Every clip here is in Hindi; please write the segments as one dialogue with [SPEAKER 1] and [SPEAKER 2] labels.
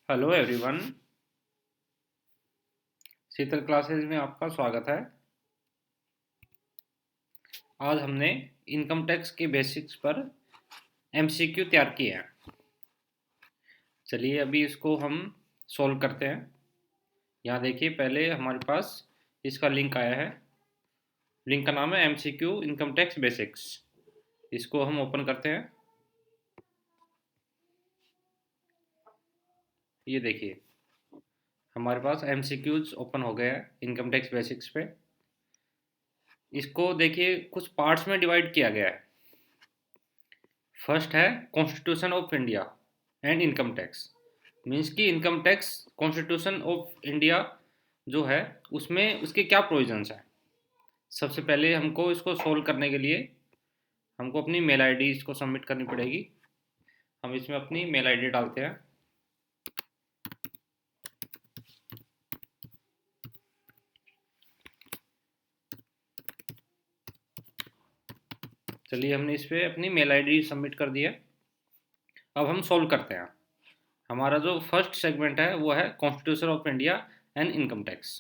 [SPEAKER 1] Hello everyone. शीतल क्लासेस में आपका स्वागत है। आज हमने इनकम टैक्स के बेसिक्स पर एमसीक्यू तैयार किए हैं। चलिए अभी इसको हम सॉल्व करते हैं। यहाँ देखिए, पहले हमारे पास इसका लिंक आया है। लिंक का नाम है एमसीक्यू इनकम टैक्स बेसिक्स। इसको हम ओपन करते हैं। ये देखिए, हमारे पास एमसीक्यूज ओपन हो गया है इनकम टैक्स बेसिक्स पे। इसको देखिए, कुछ पार्ट्स में डिवाइड किया गया है। फर्स्ट है constitution of India and income tax. Means कि income tax constitution of India जो है, उसमें उसके क्या प्रोविजंस हैं। सबसे पहले हमको इसको सोल्व करने के लिए हमको अपनी मेल आईडी इसको सबमिट करनी पड़ेगी। हम इसमें अपनी मेल आईडी डालते हैं। चलिए, हमने इस पर अपनी मेल आईडी सबमिट कर दी है। अब हम सोल्व करते हैं। हमारा जो फर्स्ट सेगमेंट है वो है constitution of India and income tax.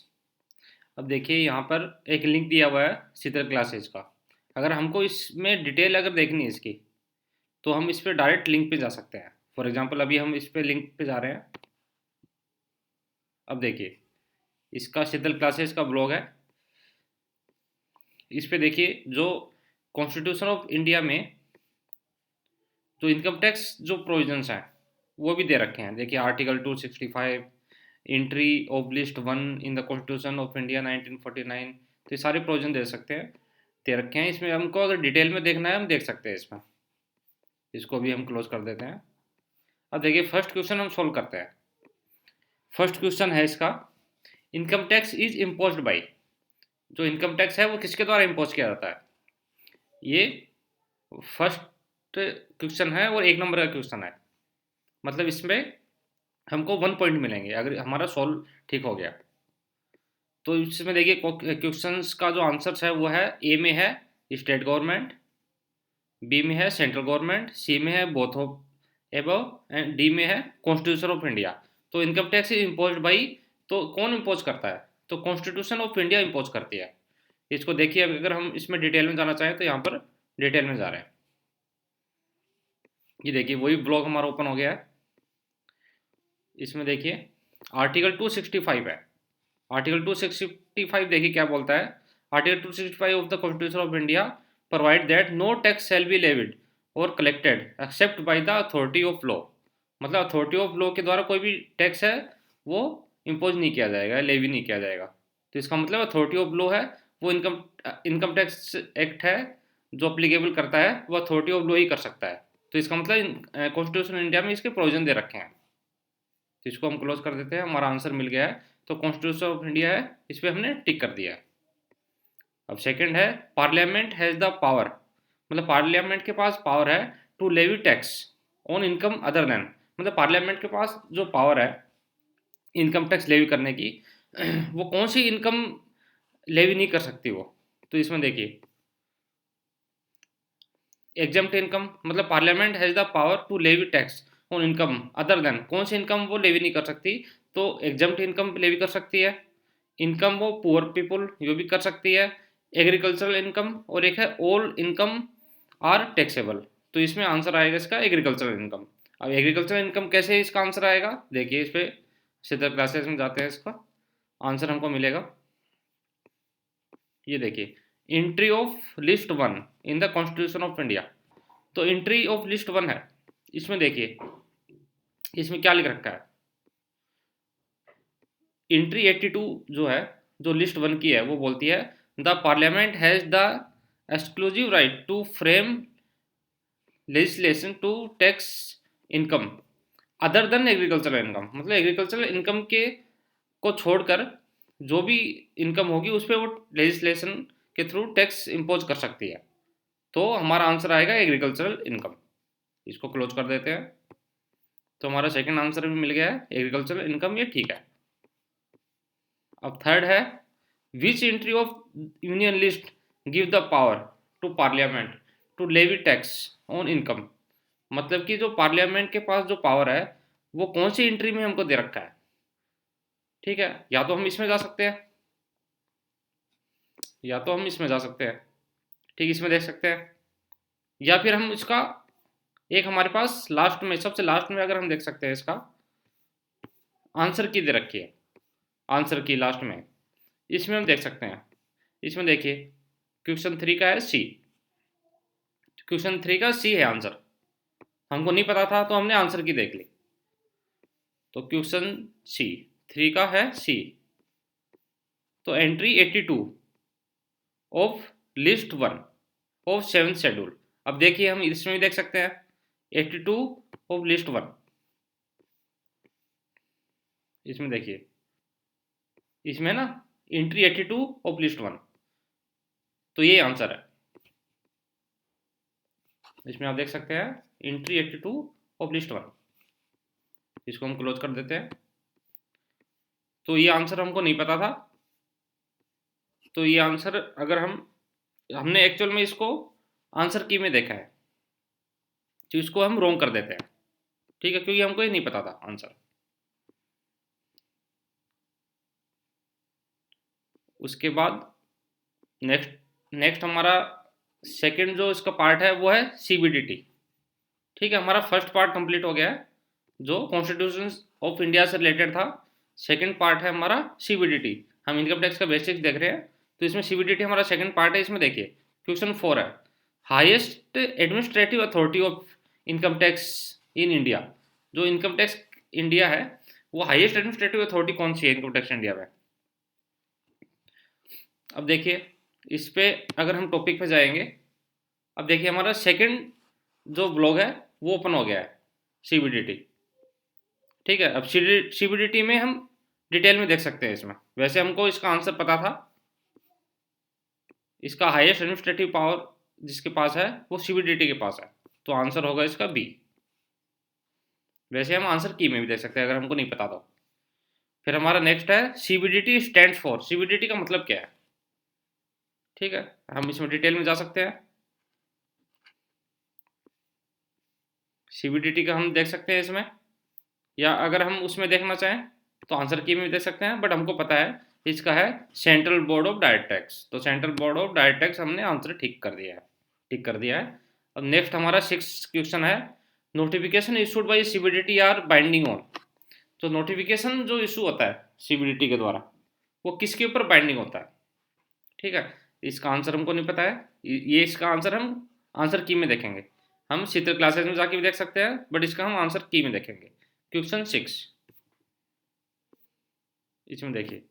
[SPEAKER 1] अब देखिए, यहाँ पर एक लिंक दिया हुआ है शीतल क्लासेज का। अगर हमको इसमें डिटेल अगर देखनी है इसकी, तो हम इस पर डायरेक्ट लिंक पे जा सकते हैं। फॉर एग्जांपल अभी हम इस पे लिंक पे जा रहे हैं। अब देखिए, इसका शीतल क्लासेस का ब्लॉग है। इस पे देखिए, जो कॉन्स्टिट्यूशन ऑफ इंडिया में जो इनकम टैक्स जो प्रोविजंस हैं वो भी दे रखे हैं। देखिए, article 265, entry of list one in the constitution of India 1949। तो ये सारे प्रोविजन दे सकते हैं, दे रखे हैं। इसमें हमको अगर डिटेल में देखना है हम देख सकते हैं इसमें। इसको भी हम क्लोज कर देते हैं। अब देखिए, फर्स्ट क्वेश्चन हम सोल्व करते हैं। फर्स्ट क्वेश्चन है इसका, income tax is imposed by. जो इनकम टैक्स है वो किसके द्वारा इम्पोज किया जाता है। ये फर्स्ट क्वेश्चन है और एक नंबर का क्वेश्चन है। मतलब इसमें हमको 1 पॉइंट मिलेंगे अगर हमारा सॉल्व ठीक हो गया। तो इसमें देखिए, क्वेश्चंस का जो आंसर्स है वो है, ए में है स्टेट गवर्नमेंट, बी में है सेंट्रल गवर्नमेंट, सी में है both of above and D में है कॉन्स्टिट्यूशन ऑफ इंडिया। तो income tax is imposed by, तो कौन इम्पोज करता है, तो कॉन्स्टिट्यूशन ऑफ इंडिया इम्पोज करती है। इसको देखिए, अगर हम इसमें डिटेल में जाना चाहें तो यहाँ पर डिटेल में जा रहे हैं। ये देखिए, वही ब्लॉग हमारा ओपन हो गया है। इसमें देखिए आर्टिकल 265 है। आर्टिकल 265 देखिए क्या बोलता है। Article 265 of the constitution of India provide that no tax shall be levied और collected except by the authority of law. मतलब अथॉरिटी ऑफ लॉ के द्वारा कोई भी टैक्स है वो इम्पोज नहीं किया जाएगा, लेवी नहीं किया जाएगा। तो इसका मतलब अथॉरिटी ऑफ लॉ है वो इनकम इनकम टैक्स एक्ट है जो अप्लीकेबल करता है, वो अथॉरिटी ऑफ लॉ ही कर सकता है। तो इसका मतलब कॉन्स्टिट्यूशन इंडिया में इसके प्रोविजन दे रखे हैं। तो इसको हम क्लोज कर देते हैं। हमारा आंसर मिल गया है। तो कॉन्स्टिट्यूशन ऑफ इंडिया है, इस पर हमने टिक कर दिया है। अब सेकंड है, पार्लियामेंट हैज़ द पावर। मतलब पार्लियामेंट के पास पावर है to levy tax on income other than. मतलब पार्लियामेंट के पास जो पावर है इनकम टैक्स लेवी करने की, वो कौन सी इनकम लेवी नहीं कर सकती वो। तो इसमें देखिए, एग्जम्प्ट इनकम, मतलब parliament has the power to levy tax on income other than, कौन सी इनकम वो लेवी नहीं कर सकती। तो एग्जम्प्ट इनकम लेवी कर सकती है, इनकम वो पुअर पीपल ये भी कर सकती है, एग्रीकल्चरल इनकम, और एक है ऑल इनकम आर टैक्सेबल। तो इसमें आंसर आएगा इसका एग्रीकल्चरल इनकम। अब एग्रीकल्चरल इनकम कैसे इसका आंसर आएगा, देखिए इस पर सीधा क्लासेस में जाते हैं, इसका आंसर हमको मिलेगा। ये देखिए, entry of list one in the constitution of India. तो एंट्री ऑफ लिस्ट वन है। इसमें देखिए, इसमें क्या लिख रखा है, एंट्री 82 जो है, जो लिस्ट वन की है, वो बोलती है the parliament has the exclusive right to frame legislation to tax income other than agricultural income. मतलब एग्रीकल्चरल इनकम के को छोड़कर जो भी इनकम होगी उस पर वो लेजिस्लेशन के थ्रू टैक्स इम्पोज कर सकती है। तो हमारा आंसर आएगा एग्रीकल्चरल इनकम। इसको क्लोज कर देते हैं। तो हमारा सेकंड आंसर भी मिल गया है, एग्रीकल्चरल इनकम, ये ठीक है। अब थर्ड है, which entry of union list give the power to parliament to levy tax on income. मतलब कि जो पार्लियामेंट के पास जो पावर है वो कौन सी एंट्री में हमको दे रखा है। ठीक है, या तो हम इसमें जा सकते हैं, या तो हम इसमें जा सकते हैं, ठीक, इसमें देख सकते हैं, या फिर हम इसका एक हमारे पास लास्ट में, सबसे लास्ट में अगर हम देख सकते हैं, इसका आंसर की दे रखी है, आंसर की लास्ट में, इसमें हम देख सकते हैं। इसमें देखिए क्वेश्चन 3 का है सी, क्वेश्चन 3 का सी है आंसर, हमको नहीं पता था तो हमने आंसर की देख ली। तो क्वेश्चन सी 3 का है सी, तो entry 82 of list 1 of 7th schedule. अब देखिए हम इसमें भी देख सकते हैं 82 ऑफ लिस्ट 1, इसमें देखिए, इसमें ना एंट्री 82 ऑफ लिस्ट 1, तो ये आंसर है। इसमें आप देख सकते हैं एंट्री 82 ऑफ लिस्ट 1, इसको हम क्लोज कर देते हैं। तो ये आंसर हमको नहीं पता था, तो ये आंसर अगर हमने एक्चुअल में इसको आंसर की में देखा है, तो इसको हम रॉन्ग कर देते हैं, ठीक है, क्योंकि हमको ये नहीं पता था आंसर। उसके बाद नेक्स्ट नेक्स्ट हमारा सेकंड जो इसका पार्ट है वो है सीबीडीटी। ठीक है, हमारा फर्स्ट पार्ट कंप्लीट हो गया है जो कॉन्स्टिट्यूशन ऑफ इंडिया से रिलेटेड था। सेकंड पार्ट है हमारा सीबीडीटी, हम इनकम टैक्स का बेसिक्स देख रहे हैं, तो इसमें सीबीडीटी हमारा सेकंड पार्ट है। इसमें देखिए क्वेश्चन 4 है, highest administrative authority of income tax in India. जो इनकम टैक्स इंडिया है वो हाईएस्ट एडमिनिस्ट्रेटिव अथॉरिटी कौन सी है इनकम टैक्स इंडिया में। अब देखिए इस पे अगर हम टॉपिक पे जाएंगे, अब देखिए हमारा सेकंड जो ब्लॉग है वो ओपन हो गया है, सीबीडीटी। ठीक है, अब सीबीडीटी में हम डिटेल में देख सकते हैं। इसमें वैसे हमको इसका आंसर पता था, इसका हाईएस्ट एडमिनिस्ट्रेटिव पावर जिसके पास है वो सीबीडीटी के पास है, तो आंसर होगा इसका बी। वैसे हम आंसर की में भी देख सकते हैं अगर हमको नहीं पता तो। फिर हमारा नेक्स्ट है सीबीडीटी स्टैंड्स फॉर, सीबीडीटी का मतलब क्या है। ठीक है, हम इसमें डिटेल में जा सकते हैं, सीबीडीटी का हम देख सकते हैं इसमें, या अगर हम उसमें देखना चाहें तो आंसर की में भी देख सकते हैं, बट हमको पता है इसका है central board of direct tax, तो central board of direct tax हमने आंसर ठीक कर दिया है, ठीक कर दिया है। अब नेक्स्ट हमारा 6th क्वेश्चन है, notification issued by CBDT are binding on. तो नोटिफिकेशन जो इशू होता है सीबीडीटी के द्वारा वो किसके ऊपर बाइंडिंग होता है। ठीक है, इसका आंसर हमको नहीं पता है, ये इसका आंसर हम आंसर की में देखेंगे, हम शीतल क्लासेस में जाके भी देख सकते हैं, बट इसका हम आंसर की में देखेंगे। क्वेश्चन 6, इसमें देखिए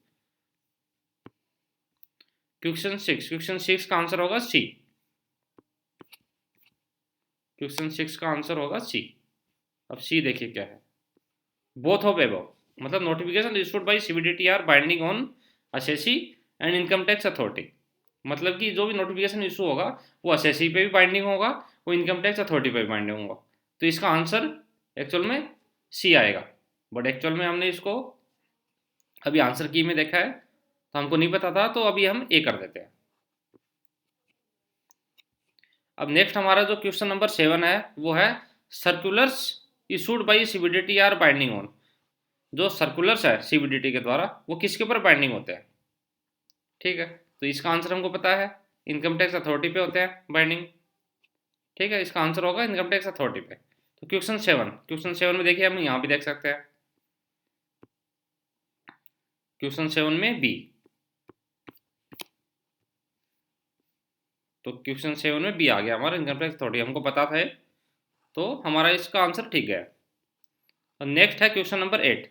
[SPEAKER 1] क्वेश्चन 6 का आंसर होगा सी, क्वेश्चन 6 का आंसर होगा सी। अब सी देखिए क्या है, बोथ ऑफ एबव, मतलब notification issued by CBDT are binding on assessee and income tax authority. मतलब कि जो भी नोटिफिकेशन इशू होगा वो असेसी पे भी बाइंडिंग होगा, वो इनकम टैक्स अथॉरिटी पे भी बाइंडिंग होगा, तो इसका आंसर एक्चुअल में सी आएगा। बट एक्चुअल में हमने इसको अभी आंसर की में देखा है तो हमको नहीं पता था, तो अभी हम ए कर देते हैं। अब नेक्स्ट हमारा जो क्वेश्चन नंबर 7 है वो है circulars issued by CBDT are binding on. जो सर्कुलर्स है सीबीडीटी के द्वारा वो किसके ऊपर बाइंडिंग होते हैं। ठीक है, तो इसका आंसर हमको पता है इनकम टैक्स अथॉरिटी पे होते हैं बाइंडिंग। ठीक है, इसका आंसर होगा इनकम टैक्स अथॉरिटी पे। तो क्वेश्चन 7 में देखिए हम यहाँ भी देख सकते हैं, क्वेश्चन 7 में बी, तो क्वेश्चन 7 में बी आ गया हमारा इनकम टैक्स अथॉरिटी, हमको पता था, तो हमारा इसका आंसर ठीक है। नेक्स्ट है question number 8,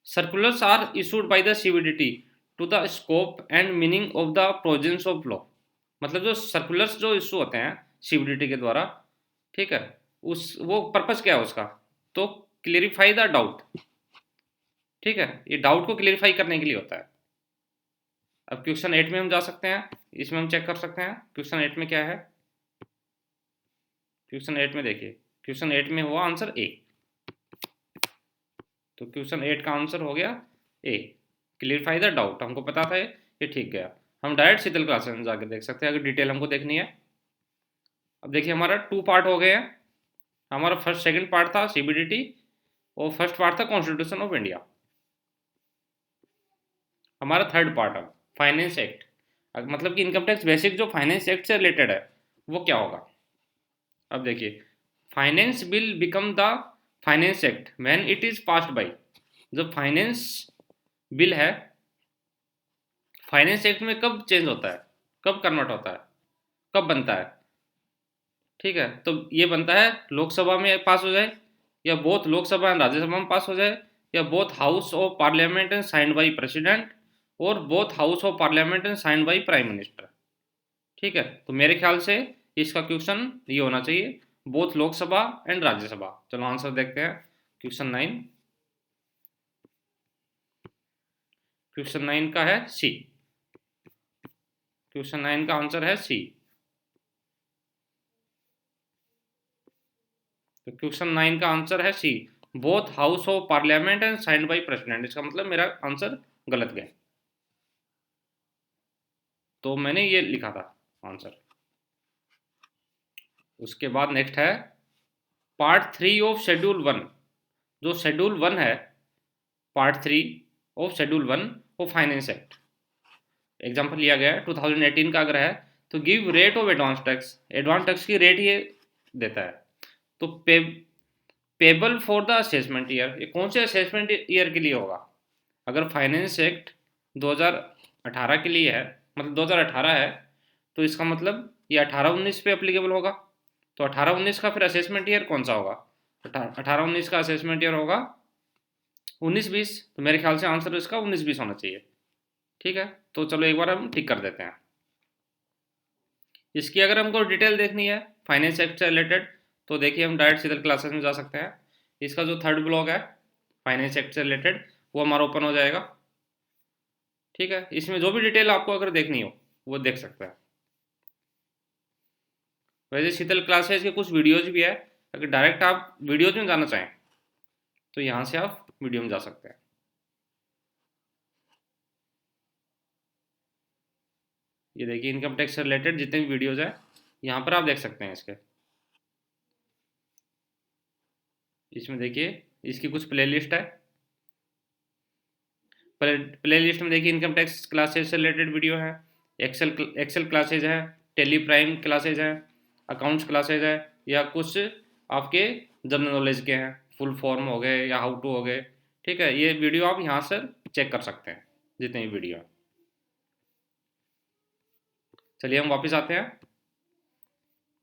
[SPEAKER 1] circulars are issued by the CBDT to the scope and meaning of the provisions of law. मतलब जो सर्कुलर्स जो इशू होते हैं सीबीडीटी के द्वारा, ठीक है, उस वो पर्पस क्या है उसका, तो क्लियरिफाई द डाउट। ठीक है, ये डाउट को क्लियरिफाई करने के लिए होता है। अब क्वेश्चन 8 में हम जा सकते हैं, इसमें हम चेक कर सकते हैं क्वेश्चन 8 में क्या है। क्वेश्चन 8 में देखिए, क्वेश्चन 8 में हुआ आंसर ए, तो क्वेश्चन 8 का आंसर हो गया ए, क्लियरिफाई द डाउट, हमको पता था ये ठीक गया। हम डायरेक्ट शीतल क्लासेस में जाकर देख सकते हैं अगर डिटेल हमको देखनी है। अब देखिए हमारा 2 पार्ट हो गए हैं, हमारा फर्स्ट सेकंड पार्ट था सीबीडीटी, और फर्स्ट पार्ट था कॉन्स्टिट्यूशन ऑफ इंडिया। हमारा थर्ड पार्ट अब फाइनेंस एक्ट, मतलब कि इनकम टैक्स बेसिक जो फाइनेंस एक्ट से रिलेटेड है वो क्या होगा। अब देखिए, finance bill become the finance act when it is passed by. जब फाइनेंस बिल है, फाइनेंस एक्ट में कब चेंज होता है, कब कन्वर्ट होता है, कब बनता है। ठीक है, तो ये बनता है लोकसभा में पास हो जाए, या बोथ लोकसभा एंड राज्यसभा में पास हो जाए, या both house of parliament and signed by president, और both house of parliament and signed by prime minister. ठीक है, तो मेरे ख्याल से इसका क्वेश्चन ये होना चाहिए, बोथ लोकसभा एंड राज्यसभा। चलो आंसर देखते हैं। क्वेश्चन 9, क्वेश्चन 9 का है सी। क्वेश्चन 9 का आंसर है सी। तो क्वेश्चन 9 का आंसर है C, both house of parliament and signed by president. इसका मतलब मेरा आंसर गलत गया, तो मैंने ये लिखा था आंसर। उसके बाद नेक्स्ट है पार्ट 3 ऑफ शेड्यूल 1। जो शेड्यूल 1 है, part 3 of schedule 1 of finance act, example लिया गया है 2018 का अगर है, तो give rate of advance tax, advance tax की रेट ये देता है। तो payable for the assessment year, ये कौन से असेसमेंट ईयर के लिए होगा। अगर फाइनेंस एक्ट 2018 के लिए है, मतलब 2018 है, तो इसका मतलब ये 18-19 पे अप्लीकेबल होगा। तो 18-19 का फिर असेसमेंट ईयर कौन सा होगा, 18-19 का असेसमेंट ईयर होगा 19-20। तो मेरे ख्याल से आंसर इसका 19-20 होना चाहिए। ठीक है, तो चलो एक बार हम टिक कर देते हैं। इसकी अगर हमको डिटेल देखनी है फाइनेंस एक्ट से रिलेटेड, तो देखिए हम डायरेक्ट शीतल क्लासेस में जा सकते हैं। इसका जो थर्ड ब्लॉग है फाइनेंस एक्ट से रिलेटेड, वो हमारा ओपन हो जाएगा। ठीक है, इसमें जो भी डिटेल आपको अगर देखनी हो वो देख सकते हैं। वैसे शीतल क्लासेस के कुछ वीडियोज भी है, अगर डायरेक्ट आप वीडियोज में जाना चाहें तो यहाँ से आप वीडियो में जा सकते हैं। ये देखिए इनकम टैक्स से रिलेटेड जितने भी वीडियोज हैं यहाँ पर आप देख सकते हैं इसके। इसमें देखिए इसकी कुछ प्ले लिस्ट है। प्ले लिस्ट में देखिए इनकम टैक्स क्लासेज से रिलेटेड वीडियो है, एक्सेल क्लासेज है, टेली प्राइम क्लासेज है, अकाउंट्स क्लासेज है, या कुछ आपके जनरल नॉलेज के हैं, फुल फॉर्म हो गए या हाउ टू हो गए। ठीक है, ये वीडियो आप यहाँ से चेक कर सकते हैं जितने भी वीडियो हैं। चलिए हम वापस आते हैं,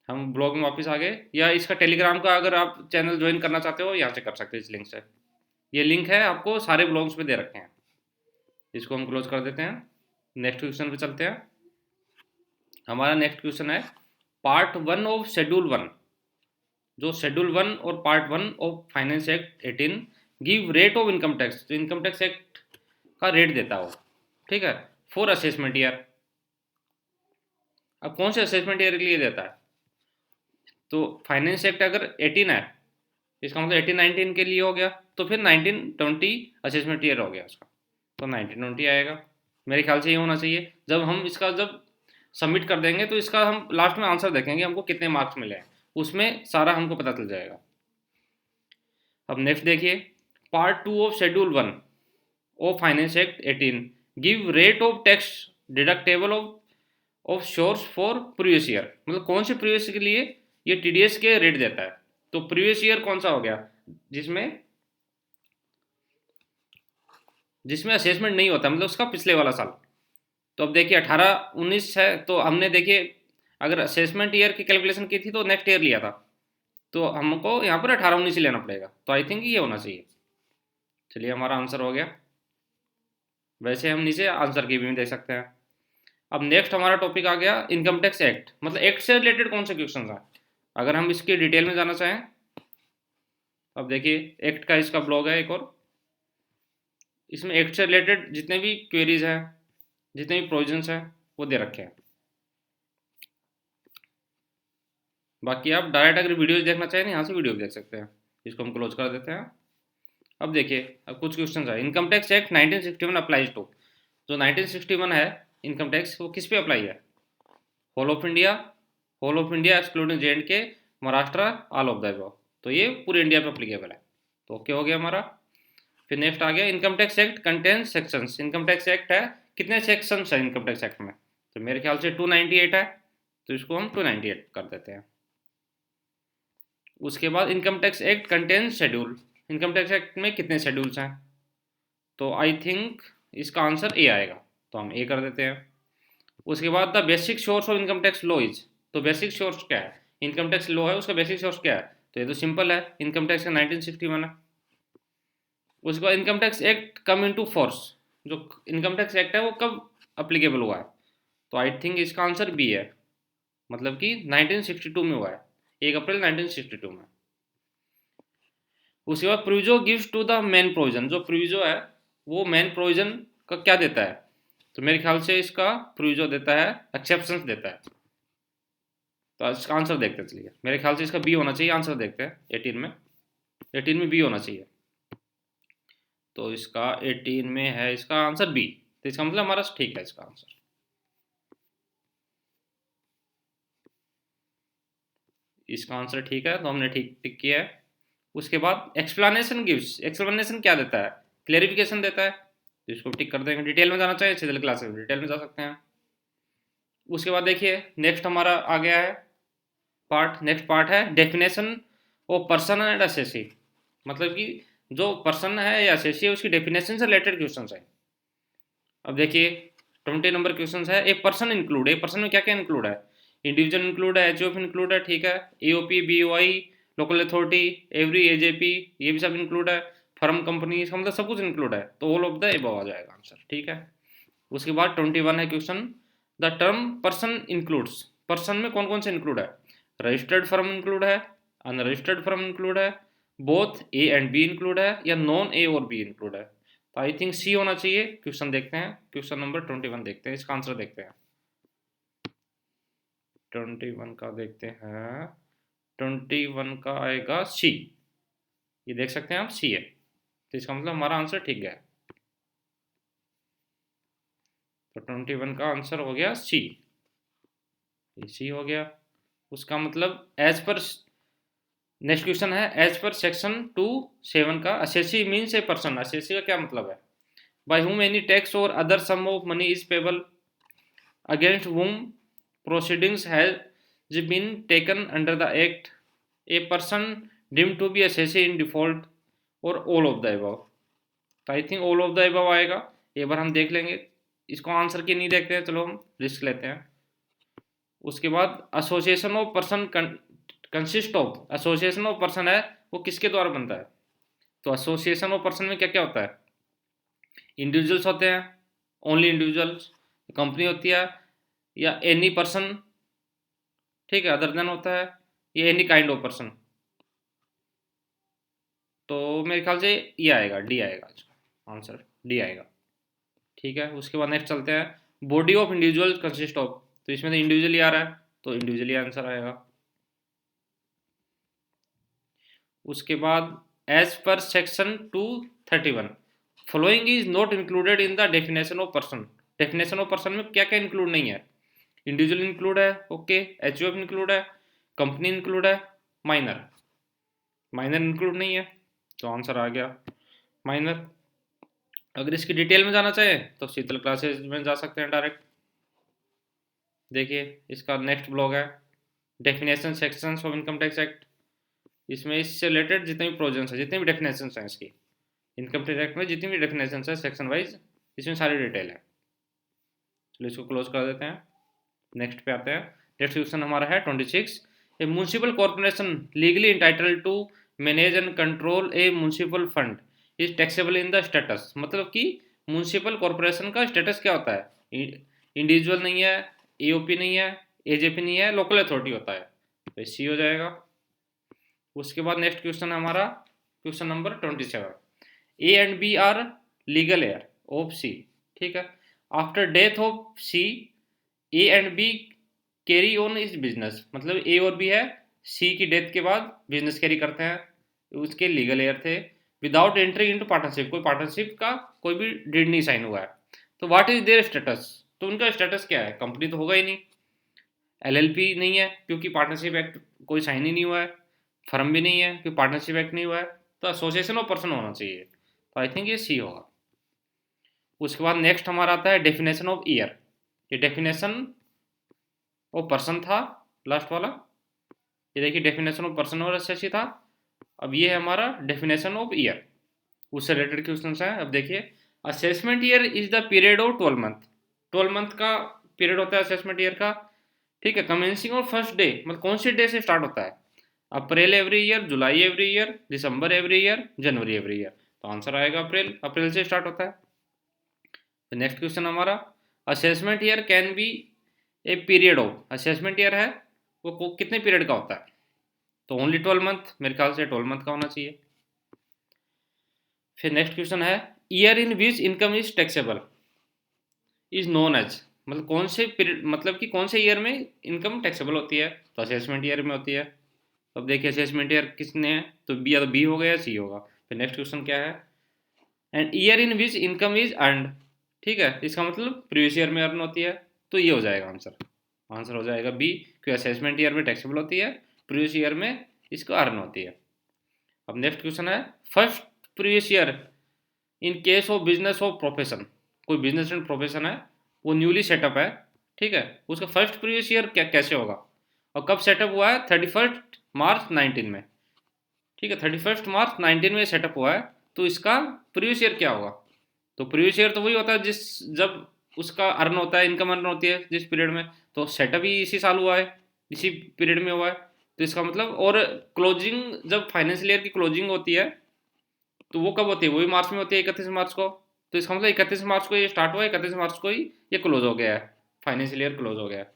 [SPEAKER 1] हम ब्लॉग में वापस आ गए। या इसका टेलीग्राम का अगर आप चैनल ज्वाइन करना चाहते हो यहाँ से कर सकते हो इस लिंक से। ये लिंक है आपको सारे ब्लॉग्स पे दे रखे हैं। इसको हम क्लोज कर देते हैं, नेक्स्ट क्वेश्चन पे चलते हैं। हमारा नेक्स्ट क्वेश्चन है पार्ट 1 ऑफ शेड्यूल 1। जो शेड्यूल 1 और part 1 of finance act 18 give rate of income tax, जो इनकम टैक्स एक्ट का रेट देता हो। ठीक है, फॉर असेसमेंट ईयर। अब कौन से असेसमेंट ईयर के लिए देता है, तो फाइनेंस एक्ट अगर 18 है, इसका मतलब 18-19 के लिए हो गया, तो फिर 19-20 असेसमेंट ईयर हो गया उसका, तो 19-20 आएगा। मेरे ख्याल से ये होना चाहिए। जब हम इसका जब सबमिट कर देंगे तो इसका हम लास्ट में आंसर देखेंगे हमको कितने मार्क्स मिले हैं, उसमें सारा हमको पता चल जाएगा। अब नेक्स्ट देखिए part 2 of schedule 1 of finance act 18 give rate of tax deductible of shores for previous year. मतलब कौन से प्रीवियस के लिए ये टीडीएस के रेट देता है। तो प्रीवियस ईयर कौन सा हो गया, जिसमें जिसमें असेसमेंट नहीं होता, मतलब उसका पिछले वाला साल। तो अब देखिए 18-19 है, तो हमने देखिए अगर असेसमेंट ईयर की कैलकुलेशन की थी तो नेक्स्ट ईयर लिया था, तो हमको यहाँ पर 18-19 ही लेना पड़ेगा। तो आई थिंक ये होना चाहिए। चलिए हमारा आंसर हो गया। वैसे हम नीचे आंसर की भी देख सकते हैं। अब नेक्स्ट हमारा टॉपिक आ गया इनकम टैक्स एक्ट, मतलब एक्ट से रिलेटेड कौन से क्वेश्चन हैं, अगर हम इसकी डिटेल में जाना चाहें। अब देखिए एक्ट का इसका ब्लॉग है एक और, इसमें एक्ट से रिलेटेड जितने भी क्वेरीज हैं, जितने भी प्रोविजंस हैं वो दे रखे हैं। बाकी आप डायरेक्ट अगर वीडियोज देखना चाहें यहाँ से वीडियो देख सकते हैं। इसको हम क्लोज कर देते हैं। अब देखिए अब कुछ क्वेश्चन है। Income tax act 1961 applies to, जो 1961 है इनकम टैक्स वो किस पे अप्लाई है, whole of India, whole of India excluding J and K, Maharashtra, all of the above. तो ये पूरे इंडिया पे अप्लीकेबल है। तो ओके हो गया हमारा। फिर नेक्स्ट आ गया income tax act contains sections. Income tax act है, कितने सेक्शंस है इनकम टैक्स एक्ट में? तो मेरे ख्याल से 298 है, तो इसको हम 298 कर देते हैं। उसके बाद income tax act contains schedule. Income tax act में कितने शेड्यूल्स हैं? तो आई थिंक इसका आंसर ए आएगा, तो हम ए कर देते हैं। उसके बाद the basic source of income tax law is. तो बेसिक सोर्स क्या है? इनकम टैक्स लॉ है, उसका बेसिक सोर्स क्या है? तो ये तो सिंपल है, इनकम टैक्स का 1961 है। उसके बाद income tax act come into force. जो इनकम टैक्स एक्ट है वो कब अप्लीकेबल हुआ है? तो आई थिंक इसका आंसर बी है, मतलब कि 1962 में हुआ है, 1 अप्रैल 1962 में। उसके बाद proviso gives to the main provision. जो प्रोविजो है वो मेन प्रोविजन का क्या देता है? तो मेरे ख्याल से इसका प्रोविजो देता है एक्सेप्शंस देता है। तो इसका आंसर देखते हैं, चलिए मेरे ख्याल से इसका बी होना चाहिए। आंसर देखते हैं 18 में बी होना चाहिए। तो इसका 18 में है इसका आंसर बी, तो इसका मतलब हमारा ठीक है इसका आंसर। इसका आंसर ठीक है, तो हमने ठीक टिक किया है। उसके बाद एक्सप्लेनेशन गिव्स। एक्सप्लेनेशन क्या देता है? क्लेरिफिकेशन देता है, तो इसको टिक कर देंगे। डिटेल में जाना चाहिए, सिविल क्लास में डिटेल में जा सकते हैं। उसके बाद देखिए नेक्स्ट हमारा आ गया है पार्ट। नेक्स्ट पार्ट है definition of person and assessee. मतलब कि जो पर्सन है या असेसी है उसकी डेफिनेशन से रिलेटेड क्वेश्चन है। अब देखिए 20 नंबर क्वेश्चन है। एक पर्सन इंक्लूड, एक पर्सन में क्या क्या इंक्लूड है? इंडिविजुअल इंक्लूड है, एच इंक्लूड है, ठीक है, AOP, BOI, local authority, every AJP, ये भी सब इंक्लूड है, फर्म, कंपनी, इसका मतलब सब कुछ इंक्लूड है, तो ऑल ऑफ द एबव आ जाएगा आंसर, ठीक है। उसके बाद 21 है question, the term person includes. Person में कौन कौन से इंक्लूड है? रजिस्टर्ड फर्म इंक्लूड है, अनरजिस्टर्ड फर्म इंक्लूड है, both A and be include है, या नॉन ए और बी इंक्लूड है? तो आई थिंक सी होना चाहिए। क्वेश्चन देखते हैं, क्वेश्चन नंबर 21 देखते हैं, इसका आंसर देखते हैं। 21 का देखते हैं, 21 का आएगा सी। ये देख सकते हैं आप, सी है, तो इसका मतलब हमारा आंसर ठीक है। तो 21 का आंसर हो गया सी, सी हो गया। उसका मतलब एज पर, नेक्स्ट क्वेश्चन है एज पर सेक्शन 27 का assessee means a person. Assessee का क्या मतलब है? By whom any tax or other sum of money is payable, against whom proceedings has been taken under the act, a person deemed to be assessee in default, or all of the above? तो I think all of the above आएगा। एक बार हम देख लेंगे, इसको आंसर की नहीं देखते हैं, चलो हम रिस्क लेते हैं। उसके बाद association of person consist of. Association of person है वो किसके द्वारा बनता है? तो एसोसिएशन ऑफ पर्सन में क्या क्या होता है? इंडिविजुअल्स होते हैं, ओनली इंडिविजुअल्स, कंपनी होती है, या एनी पर्सन, ठीक है, अदर देन होता है, ये एनी काइंड ऑफ पर्सन। तो मेरे ख्याल से ये आएगा, डी आएगा इसका आंसर, डी आएगा, ठीक है। उसके बाद नेक्स्ट चलते हैं, body of individual consist of. तो इसमें तो इंडिविजुअली आ रहा है, तो इंडिविजुअली आंसर आएगा। उसके बाद as per section 231 following is not included in the definition of person. Definition of person में क्या क्या इंक्लूड नहीं है? इंडिविजुअल इंक्लूड है, ओके, एचयूएफ इंक्लूड है, कंपनी इंक्लूड है, माइनर, माइनर इंक्लूड नहीं है, तो आंसर आ गया माइनर। अगर इसकी डिटेल में जाना चाहे तो शीतल क्लासेज में जा सकते हैं डायरेक्ट। देखिए इसका नेक्स्ट ब्लॉग है definition sections of income tax act. इसमें इससे रिलेटेड जितने भी प्रोविजंस है, जितने भी डेफिनेशंस हैं इसकी, इनकम टैक्स एक्ट में जितनी भी डेफिनेशंस है सेक्शन वाइज, इसमें सारी डिटेल है। चलो इसको क्लोज कर देते हैं, नेक्स्ट पे आते हैं। नेक्स्ट क्वेश्चन हमारा है 26, a municipal corporation legally entitled to manage and control a municipal fund is taxable in the states. मतलब कि म्यूनसिपल कॉर्पोरेशन का स्टेटस क्या होता है? इंडिविजुअल नहीं है, एओपी नहीं है, एजेपी नहीं है, लोकल अथॉरिटी होता है, तो सी हो जाएगा। उसके बाद नेक्स्ट क्वेश्चन है हमारा question number 27, A and B are legal heir of C, ठीक है। After death of C A and B carry on is business. मतलब ए और बी है, सी की डेथ के बाद बिजनेस कैरी करते हैं, उसके लीगल हेयर थे, विदाउट एंट्री इनटू पार्टनरशिप। कोई पार्टनरशिप का कोई भी डीड नहीं साइन हुआ है, तो व्हाट इज देयर स्टेटस? तो उनका स्टेटस क्या है? कंपनी तो होगा ही नहीं, एलएलपी नहीं है क्योंकि पार्टनरशिप एक्ट कोई साइन ही नहीं हुआ है, फर्म भी नहीं है क्योंकि पार्टनरशिप एक्ट नहीं हुआ है, तो एसोसिएशन ऑफ पर्सन होना चाहिए, तो आई थिंक ये सी होगा। उसके बाद नेक्स्ट हमारा आता है डेफिनेशन ऑफ ईयर। ये डेफिनेशन ऑफ पर्सन था लास्ट वाला, ये देखिए डेफिनेशन ऑफ पर्सन और एसएससी था। अब ये है हमारा डेफिनेशन ऑफ ईयर, उससे रिलेटेड क्वेश्चन हैं। अब देखिए assessment year is the period of 12 month, 12 month का पीरियड होता है असेसमेंट ईयर का, ठीक है। कमेंसिंग ऑफ फर्स्ट डे, मतलब कौन सी डे से स्टार्ट होता है, अप्रैल एवरी ईयर, जुलाई एवरी ईयर, दिसंबर एवरी ईयर, जनवरी एवरी ईयर, तो आंसर आएगा अप्रैल, अप्रैल से स्टार्ट होता है। तो नेक्स्ट क्वेश्चन हमारा assessment year can be a period of, assessment year है वो कितने पीरियड का होता है, तो ओनली 12 मंथ, मेरे ख्याल से 12 मंथ का होना चाहिए। फिर नेक्स्ट क्वेश्चन है year in which income is taxable is known as, मतलब कौन से पीरियड, मतलब कि कौन से ईयर में इनकम टैक्सेबल होती है, तो असेसमेंट ईयर में होती है। अब देखिए असेसमेंट ईयर किसने है, तो बी, या तो बी होगा या सी होगा। फिर नेक्स्ट क्वेश्चन क्या है, and year in which income is earned, ठीक है, इसका मतलब प्रीवियस ईयर में अर्न होती है, तो ये हो जाएगा आंसर, आंसर हो जाएगा बी, क्योंकि असेसमेंट ईयर में टैक्सेबल होती है, प्रीवियस ईयर में इसको अर्न होती है। अब नेक्स्ट क्वेश्चन है first previous year in case of business of profession, कोई बिजनेस एंड प्रोफेशन है वो न्यूली सेटअप है, ठीक है, उसका फर्स्ट प्रीवियस ईयर क्या कैसे होगा, और कब सेटअप हुआ है, 31 मार्च 19 में, ठीक है, 31 मार्च 19 में सेटअप हुआ है, तो इसका प्रीवियस ईयर क्या होगा, तो प्रीवियस ईयर तो वही होता है जिस जब उसका अर्न होता है, इनकम अर्न होती है जिस पीरियड में, तो सेटअप ही इसी साल हुआ है, इसी पीरियड में हुआ है, तो इसका मतलब, और क्लोजिंग जब फाइनेंशियल ईयर की क्लोजिंग होती है तो वो कब होती है, वही मार्च में होती है, 31 मार्च को, तो इसका मतलब 31 मार्च को ये स्टार्ट हुआ है, 31 मार्च को ही ये क्लोज हो गया है, फाइनेंशियल ईयर क्लोज हो गया है।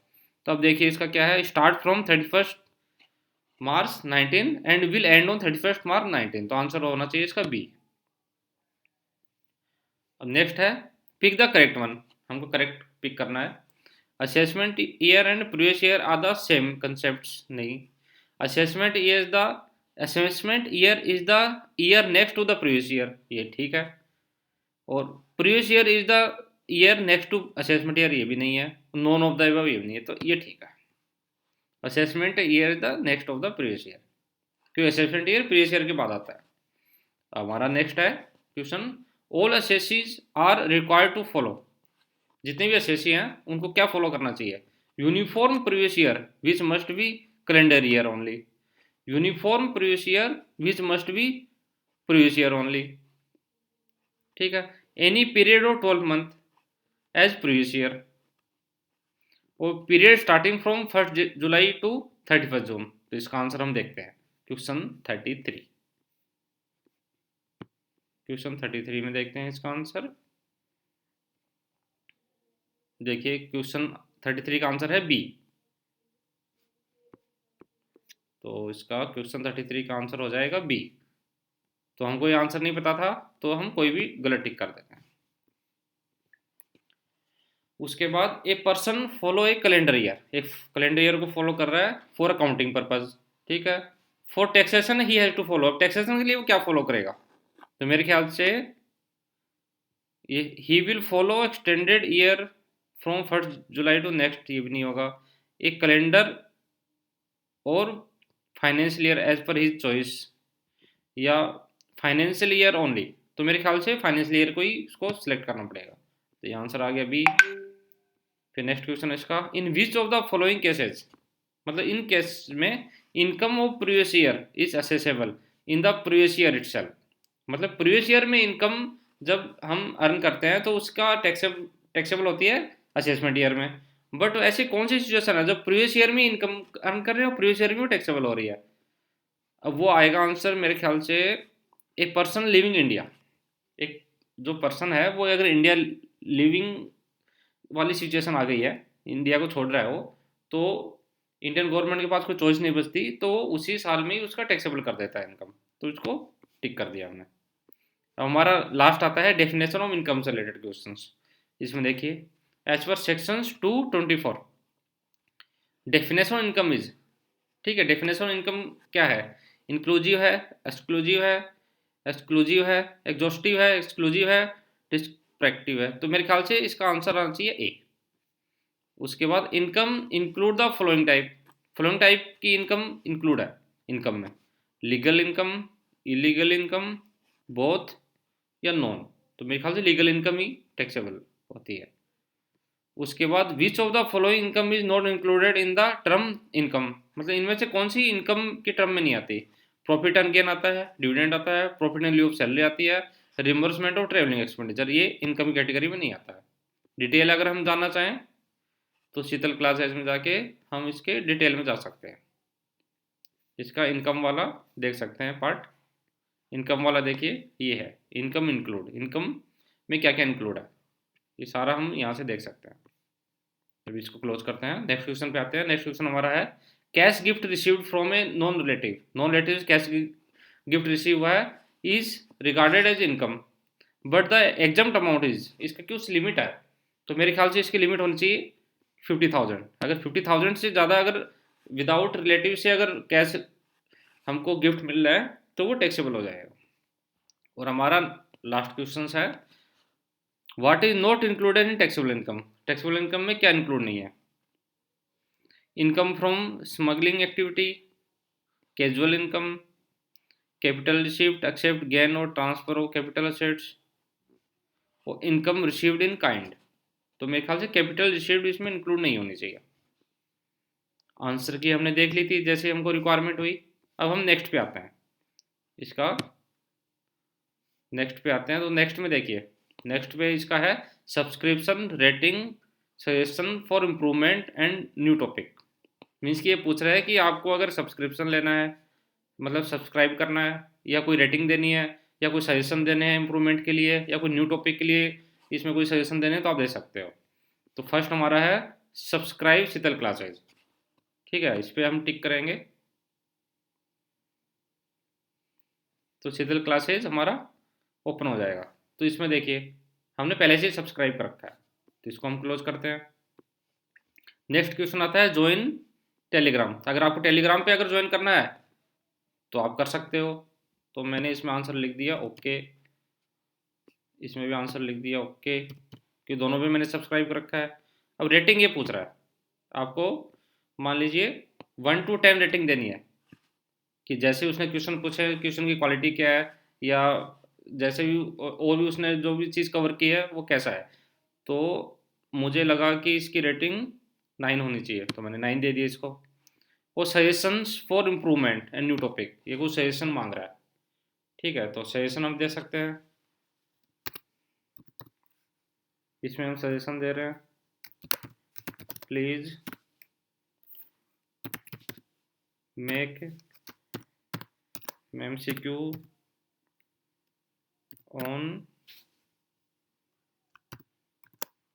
[SPEAKER 1] तो अब देखिए इसका क्या है, start from 31 March 19 and will and on 31 मार्च 19, तो आंसर होना चाहिए इसका बी। अब नेक्स्ट है पिक द करेक्ट वन, हमको करेक्ट पिक करना है। Assessment year and previous year are the same concept, नहीं, assessment year the assessment year is the year next to the previous year, ये ठीक है, और previous year is the year next to assessment year, ये भी नहीं है, नॉन ऑफ द अबव ये भी नहीं है, तो ये ठीक है, assessment year is the next of the previous year, क्योंकि असेसमेंट ईयर प्रीवियस ईयर के बाद आता है। हमारा नेक्स्ट है question, all assessees are required to follow, जितने भी असेसी हैं उनको क्या फॉलो करना चाहिए, uniform previous year which must be calendar year only, uniform previous year which must be previous year only, ठीक है, any period of 12 month as previous year, और period starting from 1 July to 31 June, तो इसका आंसर हम देखते हैं क्वेश्चन 33, क्वेश्चन 33 में देखते हैं इसका आंसर। देखिए क्वेश्चन 33 का आंसर है बी, तो इसका क्वेश्चन 33 का आंसर हो जाएगा बी, तो हमको ये आंसर नहीं पता था तो हम कोई भी गलत टिक कर देते हैं। उसके बाद a person follow a calendar year, एक कैलेंडर ईयर को फॉलो कर रहा है फॉर अकाउंटिंग पर्पज, ठीक है, for taxation he has to follow, अब टैक्सेशन के लिए वो क्या फॉलो करेगा, तो मेरे ख्याल से ये he will follow extended year from 1 July to next, ये भी नहीं होगा, एक कैलेंडर और financial year as per his choice, या फाइनेंशियल ईयर ओनली, तो मेरे ख्याल से फाइनेंशियल ईयर को ही इसको सिलेक्ट करना पड़ेगा, तो ये आंसर आ गया बी। फिर नेक्स्ट क्वेश्चन है इसका, in which of the following cases, मतलब इन केस में income of previous year is assessable in the previous year itself, मतलब प्रीवियस ईयर में इनकम जब हम अर्न करते हैं तो उसका टैक्सेबल होती है असेसमेंट ईयर में, बट ऐसी कौन सी सिचुएशन है जब प्रीवियस ईयर में इनकम अर्न कर रहे हो, प्रीवियस ईयर में टैक्सेबल हो रही है, अब वो आएगा आंसर मेरे ख्याल से ए पर्सन लिविंग इंडिया, एक जो पर्सन है वो अगर इंडिया लिविंग वाली सिचुएशन आ गई है, इंडिया को छोड़ रहा है वो, तो इंडियन गवर्नमेंट के पास कोई चॉइस नहीं बचती, तो उसी साल में ही उसका टैक्सेबल कर देता है इनकम, तो इसको टिक कर दिया हमने। अब हमारा लास्ट आता है डेफिनेशन ऑफ इनकम से रिलेटेड क्वेश्चंस, इसमें देखिए as per sections 224 definition of income is, ठीक है, डेफिनेशन ऑफ इनकम क्या है, इंक्लूसिव है, एक्सक्लूसिव है, एक्सक्लूसिव है, एग्जॉस्टिव है, एक्सक्लूसिव है, डिस्ट्रैक्टिव है, तो मेरे ख्याल से इसका आंसर आना चाहिए ए। उसके बाद income include the following type, following type की इनकम इंक्लूड है इनकम में, legal income, illegal income, both या नॉन। तो मेरे ख्याल से लीगल इनकम ही टैक्सेबल होती है। उसके बाद विच of the following income is not included in the term income, मतलब इनमें से कौन सी इनकम की टर्म में नहीं आती। प्रॉफिट एंड गेन आता है, डिविडेंड आता है, profit and leave of salary आती है, रिम्बर्समेंट ऑफ ट्रेवलिंग एक्सपेंडिचर, ये इनकम की कैटेगरी में नहीं आता है। डिटेल अगर हम जानना चाहें तो शीतल क्लासेस में जाके हम इसके डिटेल में जा सकते हैं। इसका इनकम वाला देख सकते हैं पार्ट। इनकम वाला देखिए, ये है इनकम इंक्लूड, इनकम में क्या क्या इंक्लूड है, ये सारा हम यहाँ से देख सकते हैं। अभी इसको क्लोज करते हैं, नेक्स्ट क्वेश्चन पे आते हैं। नेक्स्ट क्वेश्चन हमारा है cash gift received from a non relative. Non relative cash gift receive हुआ है is regarded as income but the exempt amount is, इसका कुछ लिमिट है। तो मेरे ख्याल से इसकी लिमिट होनी चाहिए 50,000। अगर 50,000 से ज़्यादा अगर विदाउट रिलेटिव से अगर कैश हमको गिफ्ट मिल रहा है तो वो टैक्सेबल हो जाएगा। और हमारा लास्ट क्वेश्चन है what is not included in taxable income. Taxable income में क्या इंक्लूड नहीं है। Income from smuggling activity, casual income, capital received accept gain और ट्रांसफर ऑफ कैपिटल असेट्स, और इनकम रिसीव्ड इन काइंड। तो मेरे ख्याल से कैपिटल रिसीव्ड इसमें इंक्लूड नहीं होनी चाहिए। आंसर की हमने देख ली थी जैसे हमको रिक्वायरमेंट हुई। अब हम नेक्स्ट पे आते हैं, इसका नेक्स्ट पे आते हैं। तो नेक्स्ट में देखिए, नेक्स्ट पे इसका है subscription rating suggestion for improvement and new topic. Means कि ये पूछ रहा है कि आपको अगर सब्सक्रिप्शन लेना है, मतलब सब्सक्राइब करना है, या कोई रेटिंग देनी है, या कोई सजेशन देने हैं इम्प्रूवमेंट के लिए, या कोई न्यू टॉपिक के लिए इसमें कोई सजेशन देने हैं तो आप दे सकते हो। तो फर्स्ट हमारा है सब्सक्राइब शीतल क्लासेज, ठीक है, इस पर हम टिक करेंगे। तो शीतल क्लासेज हमारा ओपन हो जाएगा। तो इसमें देखिए हमने पहले से सब्सक्राइब कर रखा है, तो इसको हम क्लोज करते हैं। नेक्स्ट क्वेश्चन आता है ज्वाइन टेलीग्राम। अगर आपको टेलीग्राम पे अगर ज्वाइन करना है तो आप कर सकते हो। तो मैंने इसमें आंसर लिख दिया ओके, इसमें भी आंसर लिख दिया ओके, कि दोनों पे मैंने सब्सक्राइब कर रखा है। अब रेटिंग ये पूछ रहा है आपको, मान लीजिए 1 to 10 रेटिंग देनी है, कि जैसे उसने क्वेश्चन पूछे क्वेश्चन की क्वालिटी क्या है, या जैसे भी और भी उसने जो भी चीज़ कवर की है वो कैसा है। तो मुझे लगा कि इसकी रेटिंग 9 होनी चाहिए, तो मैंने 9 दे दिया इसको। वो suggestions for improvement and new topic, ये कुछ सजेशन मांग रहा है, ठीक है, तो सजेशन हम दे सकते हैं। इसमें हम सजेशन दे रहे हैं please make MCQ on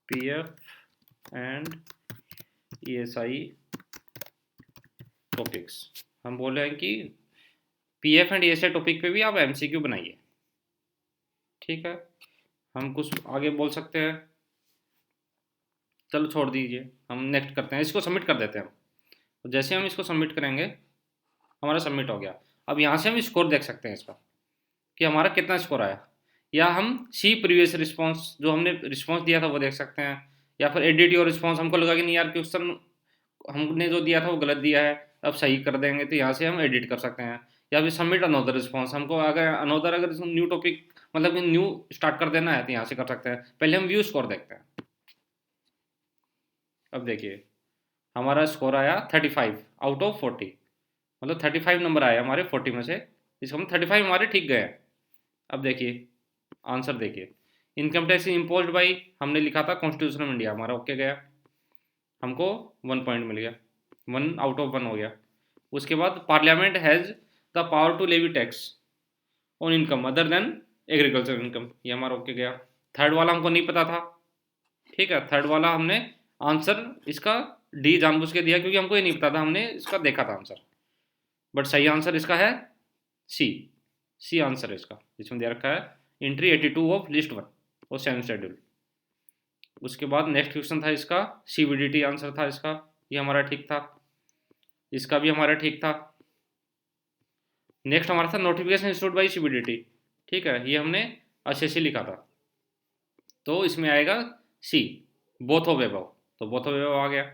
[SPEAKER 1] PF and ESI topics. हम बोल रहे हैं कि PF एंड ESI टॉपिक पे भी आप MCQ बनाइए, ठीक है। हम कुछ आगे बोल सकते हैं, चलो छोड़ दीजिए, हम नेक्स्ट करते हैं, इसको सबमिट कर देते हैं। तो जैसे हम इसको सबमिट करेंगे हमारा सबमिट हो गया। अब यहाँ से हम स्कोर देख सकते हैं इसका कि हमारा कितना स्कोर आया, या हम सी प्रीवियस रिस्पॉन्स जो हमने रिस्पॉन्स दिया था वो देख सकते हैं, या फिर एडिट योर रिस्पॉन्स, हमको लगा कि नहीं यार क्वेश्चन हमने जो दिया था वो गलत दिया है, अब सही कर देंगे, तो यहाँ से हम एडिट कर सकते हैं। या फिर सबमिट अनोदर रिस्पॉन्स, हमको अगर अनोदर अगर न्यू टॉपिक मतलब कि न्यू स्टार्ट कर देना है तो यहाँ से कर सकते हैं। पहले हम व्यू स्कोर देखते हैं। अब देखिए हमारा स्कोर आया 35 आउट ऑफ 40, मतलब 35 नंबर आया हमारे 40 में से, इसका मतलब 35 हमारे ठीक गए हैं। अब देखिए आंसर देखिए, इनकम टैक्स इम्पोज्ड बाई हमने लिखा था कॉन्स्टिट्यूशन ऑफ इंडिया, हमारा ओके गया, हमको 1 पॉइंट मिल गया, 1 आउट ऑफ 1 हो गया। उसके बाद parliament has the power to levy tax on income other than agriculture income, ये हमारा ओके गया। थर्ड वाला हमको नहीं पता था, ठीक है, थर्ड वाला हमने आंसर इसका डी जानबूझ के दिया क्योंकि हमको ये नहीं पता था, हमने इसका देखा था आंसर, बट सही आंसर इसका है सी। सी आंसर है इसका, इसमें दे रखा है एंट्री 82 ऑफ लिस्ट 1 और 7 शेड्यूल। उसके बाद नेक्स्ट क्वेश्चन था इसका CBDT आंसर था इसका, ये हमारा ठीक था, इसका भी हमारा ठीक था। नेक्स्ट हमारा था नोटिफिकेशन इशूड बाई CBDT, ठीक है, ये हमने अच्छे लिखा था, तो इसमें आएगा सी बोथ ऑफ अबव, तो बोथ ऑफ अबव आ गया।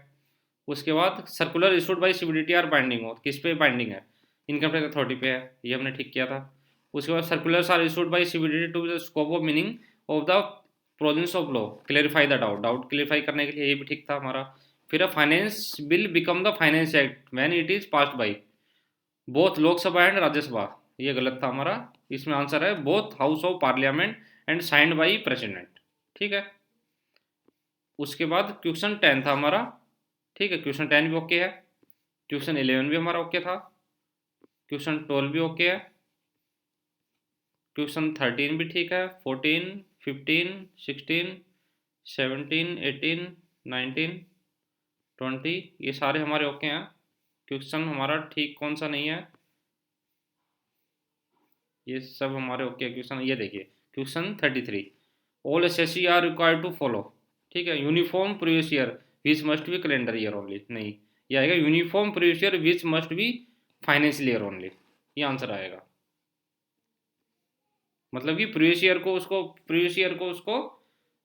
[SPEAKER 1] उसके बाद circular issued by CBDT are binding, हो किस पे बाइंडिंग है, इनकम टैक्स अथॉरिटी पे है, ये हमने ठीक किया था। उसके बाद circulars are issued by CBDT to the scope of meaning of the provisions of law, clarify the doubt, doubt clarify करने के लिए ये भी ठीक था हमारा। फिर finance bill become the finance act when it is passed by both Lok Sabha and Rajya Sabha, ये गलत था हमारा। इसमें आंसर है both house of parliament and signed by president. ठीक है, उसके बाद क्वेश्चन 10 था हमारा। ठीक है, क्वेश्चन 10 भी ओके है, क्वेश्चन 11 भी हमारा ओके था, क्वेश्चन 12 भी ओके है, क्वेश्चन 13 भी ठीक है, 14, 15, 16, 17, 18, 19, 20 ये सारे हमारे ओके हैं। क्वेश्चन हमारा ठीक कौन सा नहीं है, ये सब हमारे ओके क्वेश्चन। ये देखिए question 33, all assessees are required to follow. ठीक है, uniform previous year which must be calendar year only, नहीं ये आएगा uniform previous year which must be financial year only, ये आंसर आएगा। मतलब कि प्रीवियस ईयर को उसको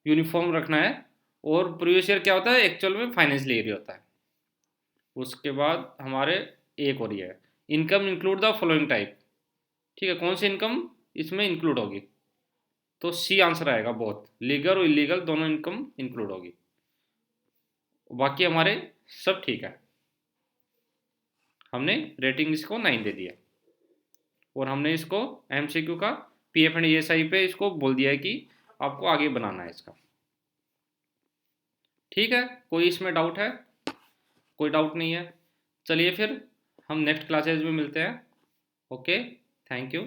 [SPEAKER 1] यूनिफॉर्म रखना है, और प्रीवियस ईयर क्या होता है एक्चुअल में फाइनेंशियल ईयर होता है। उसके बाद हमारे एक और ये है, income include the following type. ठीक है, कौन सी इनकम इसमें इंक्लूड होगी, तो सी आंसर आएगा, बहुत लीगल और इलीगल दोनों इनकम इंक्लूड होगी। बाकी हमारे सब ठीक है, हमने रेटिंग इसको 9 दे दिया, और हमने इसको एमसीक्यू का पीएफ एंड ईएसआई पे इसको बोल दिया है कि आपको आगे बनाना है इसका। ठीक है, कोई इसमें डाउट है? कोई डाउट नहीं है, चलिए फिर हम नेक्स्ट क्लासेज में मिलते हैं। Okay, thank you.